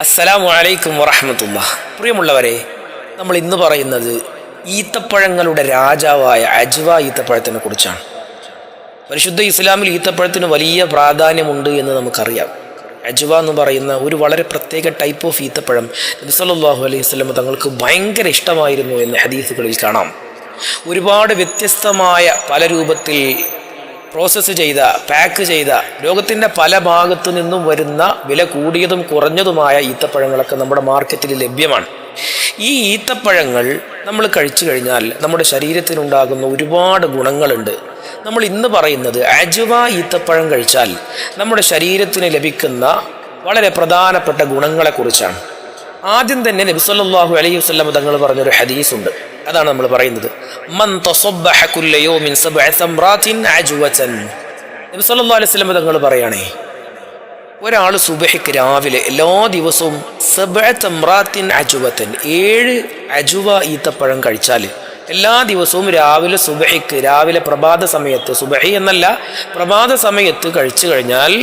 അസ്സലാമു അലൈക്കും വറഹ്മത്തുള്ളാഹി. പ്രിയമുള്ളവരെ, നമ്മൾ ഇന്ന് പറയുന്നത് ഈത്തപ്പഴങ്ങളുടെ രാജാവായ അജ്വ ഈത്തപ്പഴത്തിനെ കുറിച്ചാണ്. പരിശുദ്ധ ഇസ്ലാമിൽ ഈത്തപ്പഴത്തിന് വലിയ പ്രാധാന്യമുണ്ട് എന്ന് നമുക്കറിയാം. അജ്വ എന്ന് പറയുന്ന ഒരു വളരെ പ്രത്യേക ടൈപ്പ് ഓഫ് ഈത്തപ്പഴം നബി സല്ലല്ലാഹു അലൈഹി വസല്ലം തങ്ങൾക്ക് ഭയങ്കര ഇഷ്ടമായിരുന്നു എന്ന് ഹദീസുകളിൽ കാണാം. ഒരുപാട് വ്യത്യസ്തമായ പല രൂപത്തിൽ പ്രോസസ്സ് ചെയ്ത, പാക്ക് ചെയ്ത, ലോകത്തിൻ്റെ പല ഭാഗത്തു നിന്നും വരുന്ന വില കൂടിയതും കുറഞ്ഞതുമായ ഈത്തപ്പഴങ്ങളൊക്കെ നമ്മുടെ മാർക്കറ്റിൽ ലഭ്യമാണ്. ഈ ഈത്തപ്പഴങ്ങൾ നമ്മൾ കഴിച്ചു കഴിഞ്ഞാൽ നമ്മുടെ ശരീരത്തിനുണ്ടാകുന്ന ഒരുപാട് ഗുണങ്ങളുണ്ട്. നമ്മൾ ഇന്ന് പറയുന്നത് അജ്വ ഈത്തപ്പഴം കഴിച്ചാൽ നമ്മുടെ ശരീരത്തിന് ലഭിക്കുന്ന വളരെ പ്രധാനപ്പെട്ട ഗുണങ്ങളെക്കുറിച്ചാണ്. ആദ്യം തന്നെ നബി സല്ലല്ലാഹു അലൈഹി വസല്ലം തങ്ങൾ പറഞ്ഞൊരു ഹദീസുണ്ട്, അതാണ് നമ്മൾ പറയുന്നത്. മൻ തസബ്ബഹ കുല്ല യൗമിൻ സബ്അ തംറാത്തിൻ അജ്വതൻ. നബി സല്ലല്ലാഹു അലൈഹി വസല്ലം തങ്ങൾ പറയാണ്, ഒരാൾ സുബഹിക്ക് രാവിലെ എല്ലാ ദിവസവും സബ്അ തംറാത്തിൻ അജ്വതൻ 7 അജ്വ ഈത്തപ്പഴം കഴിച്ചാൽ എല്ലാ ദിവസവും രാവിലെ സുബഹിക്ക്, രാവിലെ പ്രഭാത സമയത്ത്, സുബഹി എന്നല്ല പ്രഭാത സമയത്ത് കഴിച്ചു കഴിഞ്ഞാൽ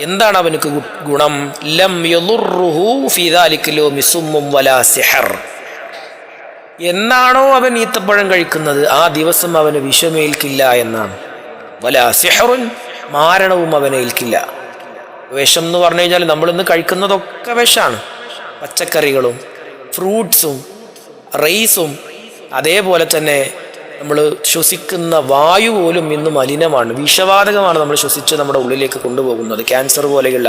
എന്താണ് അവനക്ക് ഗുണം? ലം യളുറുഹു ഫീ ദാലിക യൗമി സുമ്മും വലാ സിഹർ. എന്നാണോ അവൻ ഈത്തപ്പഴം കഴിക്കുന്നത് ആ ദിവസം അവന് വിഷമേൽക്കില്ല എന്നാണ്. വലാ സിഹറുൻ, മാരണവും അവനേൽക്കില്ല. വിഷം എന്ന് പറഞ്ഞു കഴിഞ്ഞാൽ നമ്മളിന്ന് കഴിക്കുന്നതൊക്കെ വിഷമാണ്. പച്ചക്കറികളും ഫ്രൂട്ട്സും റൈസും, അതേപോലെ തന്നെ നമ്മൾ ശ്വസിക്കുന്ന വായു പോലും ഇന്ന് മലിനമാണ്, വിഷവാതകമാണ് നമ്മൾ ശ്വസിച്ച് നമ്മുടെ ഉള്ളിലേക്ക് കൊണ്ടുപോകുന്നത്. ക്യാൻസർ പോലെയുള്ള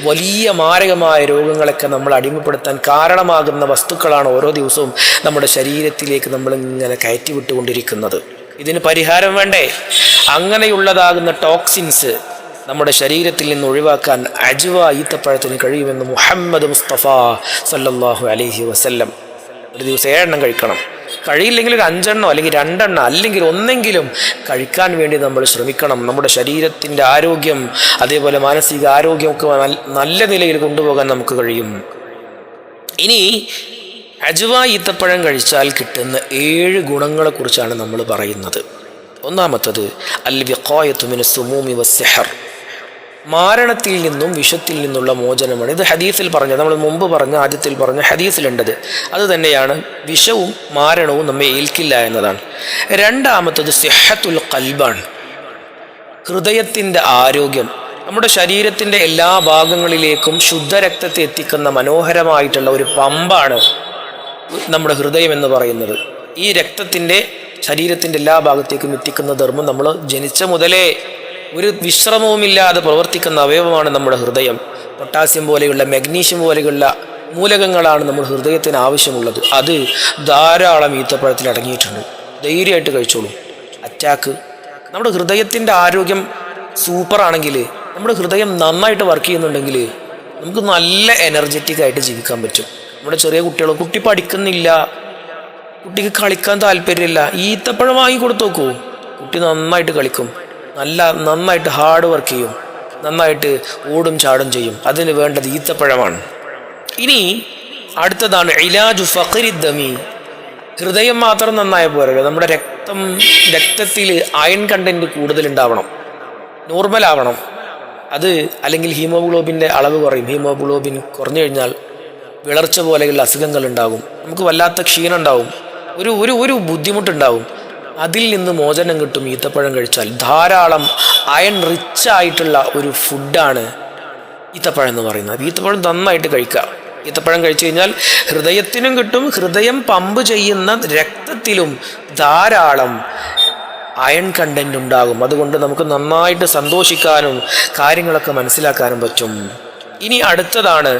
വലിയ മാരകമായ രോഗങ്ങളൊക്കെ നമ്മൾ അടിമപ്പെടുത്താൻ കാരണമാകുന്ന വസ്തുക്കളാണ് ഓരോ ദിവസവും നമ്മുടെ ശരീരത്തിലേക്ക് നമ്മൾ ഇങ്ങനെ കയറ്റി വിട്ടുകൊണ്ടിരിക്കുന്നത്. ഇതിന് പരിഹാരം വേണ്ടേ? അങ്ങനെയുള്ളതാകുന്ന ടോക്സിൻസ് നമ്മുടെ ശരീരത്തിൽ നിന്ന് ഒഴിവാക്കാൻ അജ്വ ഈത്തപ്പഴത്തിന് കഴിയുമെന്ന് മുഹമ്മദ് മുസ്തഫ സല്ലല്ലാഹു അലൈഹി വസല്ലം. ഒരു ദിവസം 7 എണ്ണം കഴിക്കണം. കഴിയില്ലെങ്കിൽ ഒരു 5 എണ്ണോ അല്ലെങ്കിൽ 2 എണ്ണം അല്ലെങ്കിൽ ഒന്നെങ്കിലും കഴിക്കാൻ വേണ്ടി നമ്മൾ ശ്രമിക്കണം. നമ്മുടെ ശരീരത്തിൻ്റെ ആരോഗ്യം, അതേപോലെ മാനസിക ആരോഗ്യമൊക്കെ നല്ല നിലയിൽ കൊണ്ടുപോകാൻ നമുക്ക് കഴിയും. ഇനി അജ്വ ഈത്തപ്പഴം കഴിച്ചാൽ കിട്ടുന്ന 7 ഗുണങ്ങളെക്കുറിച്ചാണ് നമ്മൾ പറയുന്നത്. ഒന്നാമത്തത് അൽ വിഖായത്തു മിനസ് സുമൂമി വസ്സിഹർ, മാരണത്തിൽ നിന്നും വിഷത്തിൽ നിന്നുള്ള മോചനമാണ്. ഇത് ഹദീസിൽ പറഞ്ഞത്, നമ്മൾ മുമ്പ് പറഞ്ഞ ആദ്യത്തിൽ പറഞ്ഞ ഹദീസിലുണ്ടത് അത് തന്നെയാണ്. വിഷവും മാരണവും നമ്മെ ഏൽക്കില്ല എന്നതാണ്. രണ്ടാമത്തത് സിഹത്തുൽ ഖൽബാണ്, ഹൃദയത്തിൻ്റെ ആരോഗ്യം. നമ്മുടെ ശരീരത്തിൻ്റെ എല്ലാ ഭാഗങ്ങളിലേക്കും ശുദ്ധരക്തത്തെ എത്തിക്കുന്ന മനോഹരമായിട്ടുള്ള ഒരു പമ്പാണ് നമ്മുടെ ഹൃദയം എന്ന് പറയുന്നത്. ഈ രക്തത്തിൻ്റെ ശരീരത്തിൻ്റെ എല്ലാ ഭാഗത്തേക്കും എത്തിക്കുന്ന ധർമ്മം നമ്മൾ ജനിച്ച മുതലേ ഒരു വിശ്രമവുമില്ലാതെ പ്രവർത്തിക്കുന്ന അവയവമാണ് നമ്മുടെ ഹൃദയം. പൊട്ടാസ്യം പോലെയുള്ള, മഗ്നീഷ്യം പോലെയുള്ള മൂലകങ്ങളാണ് നമ്മുടെ ഹൃദയത്തിന് ആവശ്യമുള്ളത്. അത് ധാരാളം ഈത്തപ്പഴത്തിൽ അടങ്ങിയിട്ടുണ്ട്. ധൈര്യമായിട്ട് കഴിച്ചോളൂ. അറ്റാക്ക്, നമ്മുടെ ഹൃദയത്തിൻ്റെ ആരോഗ്യം സൂപ്പറാണെങ്കിൽ, നമ്മുടെ ഹൃദയം നന്നായിട്ട് വർക്ക് ചെയ്യുന്നുണ്ടെങ്കിൽ നമുക്ക് നല്ല എനർജറ്റിക് ആയിട്ട് ജീവിക്കാൻ പറ്റും. നമ്മുടെ ചെറിയ കുട്ടികൾ, കുട്ടി പഠിക്കുന്നില്ല, കുട്ടിക്ക് കളിക്കാൻ താല്പര്യമില്ല, ഈത്തപ്പഴം വാങ്ങി കൊടുത്തു നോക്കൂ, കുട്ടി നന്നായിട്ട് കളിക്കും, നന്നായിട്ട് ഹാർഡ് വർക്ക് ചെയ്യും, നന്നായിട്ട് ഓടും ചാടും ചെയ്യും. അതിന് വേണ്ടത് ഈത്തപ്പഴമാണ്. ഇനി അടുത്തതാണ് ഇലാജു ഫഖരി ദമി. ഹൃദയം മാത്രം നന്നായ പോരല്ലോ, നമ്മുടെ രക്തത്തിൽ അയൺ കണ്ടന്റ് കൂടുതലുണ്ടാവണം, നോർമലാവണം. അത് അല്ലെങ്കിൽ ഹീമോഗ്ലോബിൻ്റെ അളവ് കുറയും. ഹീമോഗ്ലോബിൻ കുറഞ്ഞു കഴിഞ്ഞാൽ വിളർച്ച പോലെയുള്ള അസുഖങ്ങൾ ഉണ്ടാകും, നമുക്ക് വല്ലാത്ത ക്ഷീണം ഉണ്ടാവും, ഒരു ബുദ്ധിമുട്ടുണ്ടാവും. അതിൽ നിന്ന് മോചനം കിട്ടും ഈത്തപ്പഴം കഴിച്ചാൽ. ധാരാളം അയൺ റിച്ച് ആയിട്ടുള്ള ഒരു ഫുഡാണ് ഈത്തപ്പഴം എന്ന് പറയുന്നത്. ഈത്തപ്പഴം നന്നായിട്ട് കഴിക്കുക. ഈത്തപ്പഴം കഴിച്ചു കഴിഞ്ഞാൽ ഹൃദയത്തിനും കിട്ടും, ഹൃദയം പമ്പ് ചെയ്യുന്ന രക്തത്തിലും ധാരാളം അയൺ കണ്ടന്റ് ഉണ്ടാകും. അതുകൊണ്ട് നമുക്ക് നന്നായിട്ട് സന്തോഷിക്കാനും കാര്യങ്ങളൊക്കെ മനസ്സിലാക്കാനും പറ്റും. ഇനി അടുത്തതാണ്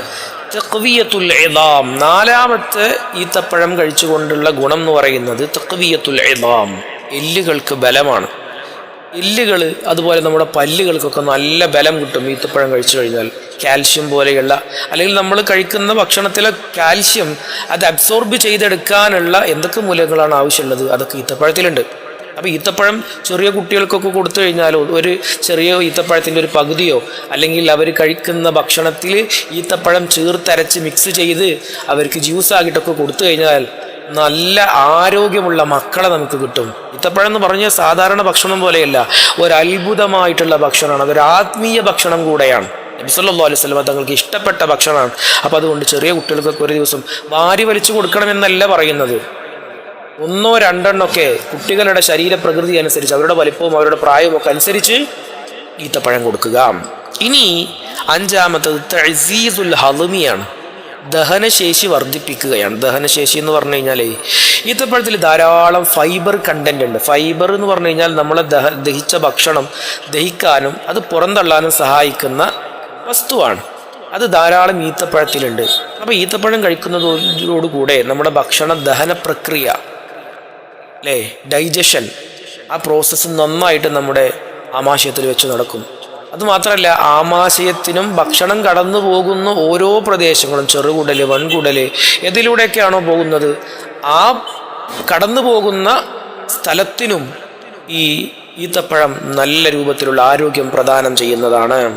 തഖ്വിയത്തുൽ ഇളാം. 4ാമത്തെ ഈത്തപ്പഴം കഴിച്ചുകൊണ്ടുള്ള ഗുണം എന്ന് പറയുന്നത് തഖ്വിയത്തുൽ ഇളാം, എല്ലുകൾക്ക് ബലമാണ്. എല്ലുകൾ, അതുപോലെ നമ്മുടെ പല്ലുകൾക്കൊക്കെ നല്ല ബലം കിട്ടും ഈത്തപ്പഴം കഴിച്ചു കഴിഞ്ഞാൽ. കാൽഷ്യം പോലെയുള്ള, അല്ലെങ്കിൽ നമ്മൾ കഴിക്കുന്ന ഭക്ഷണത്തിലെ കാൽഷ്യം അത് അബ്സോർബ് ചെയ്തെടുക്കാനുള്ള എന്തൊക്കെ മൂലകങ്ങളാണ് ആവശ്യമുള്ളത്, അതൊക്കെ ഈത്തപ്പഴത്തിലുണ്ട്. അപ്പോൾ ഈത്തപ്പഴം ചെറിയ കുട്ടികൾക്കൊക്കെ കൊടുത്തു കഴിഞ്ഞാൽ ഒരു ചെറിയ ഈത്തപ്പഴത്തിൻ്റെ ഒരു പകുതിയോ, അല്ലെങ്കിൽ അവർ കഴിക്കുന്ന ഭക്ഷണത്തിൽ ഈത്തപ്പഴം ചേർത്തരച്ച് മിക്സ് ചെയ്ത് അവർക്ക് ജ്യൂസാക്കിയിട്ടൊക്കെ കൊടുത്തു കഴിഞ്ഞാൽ നല്ല ആരോഗ്യമുള്ള മക്കളെ നമുക്ക് കിട്ടും. ഈത്തപ്പഴം എന്ന് പറഞ്ഞാൽ സാധാരണ ഭക്ഷണം പോലെയല്ല, ഒരു അത്ഭുതമായിട്ടുള്ള ഭക്ഷണമാണ്. അതൊരു ആത്മീയ ഭക്ഷണം കൂടെയാണ്. നബി സല്ലല്ലാഹു അലൈഹി വസല്ലം തങ്ങൾക്ക് ഇഷ്ടപ്പെട്ട ഭക്ഷണമാണ്. അപ്പോൾ അതുകൊണ്ട് ചെറിയ കുട്ടികൾക്കൊക്കെ ഒരു ദിവസം വാരി വലിച്ചു കൊടുക്കണമെന്നല്ല പറയുന്നത്. 1 or 2 കുട്ടികളുടെ ശരീരപ്രകൃതി അനുസരിച്ച്, അവരുടെ വലിപ്പവും അവരുടെ പ്രായവും ഒക്കെ അനുസരിച്ച് ഈത്തപ്പഴം കൊടുക്കുക. ഇനി 5-മത്തത് തഅ്സീസുൽ ഹദ്മിയാണ്, ദഹനശേഷി വർദ്ധിപ്പിക്കുകയാണ്. ദഹനശേഷി എന്ന് പറഞ്ഞു കഴിഞ്ഞാൽ ഈത്തപ്പഴത്തിൽ ധാരാളം ഫൈബർ കണ്ടന്റ് ഉണ്ട്. ഫൈബർ എന്ന് പറഞ്ഞു കഴിഞ്ഞാൽ നമ്മളെ ദഹിച്ച ഭക്ഷണം ദഹിക്കാനും അത് പുറന്തള്ളാനും സഹായിക്കുന്ന വസ്തുവാണ്. അത് ധാരാളം ഈത്തപ്പഴത്തിലുണ്ട്. അപ്പോൾ ഈത്തപ്പഴം കഴിക്കുന്നതോടുകൂടെ നമ്മുടെ ഭക്ഷണ ദഹന പ്രക്രിയ, അല്ലേ, ഡൈജഷൻ, ആ പ്രോസസ്സ് നന്നായിട്ട് നമ്മുടെ ആമാശയത്തിൽ വെച്ച് നടക്കും. അതുമാത്രമല്ല, ആമാശയത്തിനും ഭക്ഷണം കടന്നു പോകുന്ന ഓരോ പ്രദേശങ്ങളും, ചെറുകുടൽ, വൻകുടൽ, ഏതിലൂടെയൊക്കെയാണോ പോകുന്നത്, ആ കടന്നു പോകുന്ന സ്ഥലത്തിനും ഈ ഈത്തപ്പഴം നല്ല രൂപത്തിലുള്ള ആരോഗ്യം പ്രദാനം ചെയ്യുന്നതാണ്.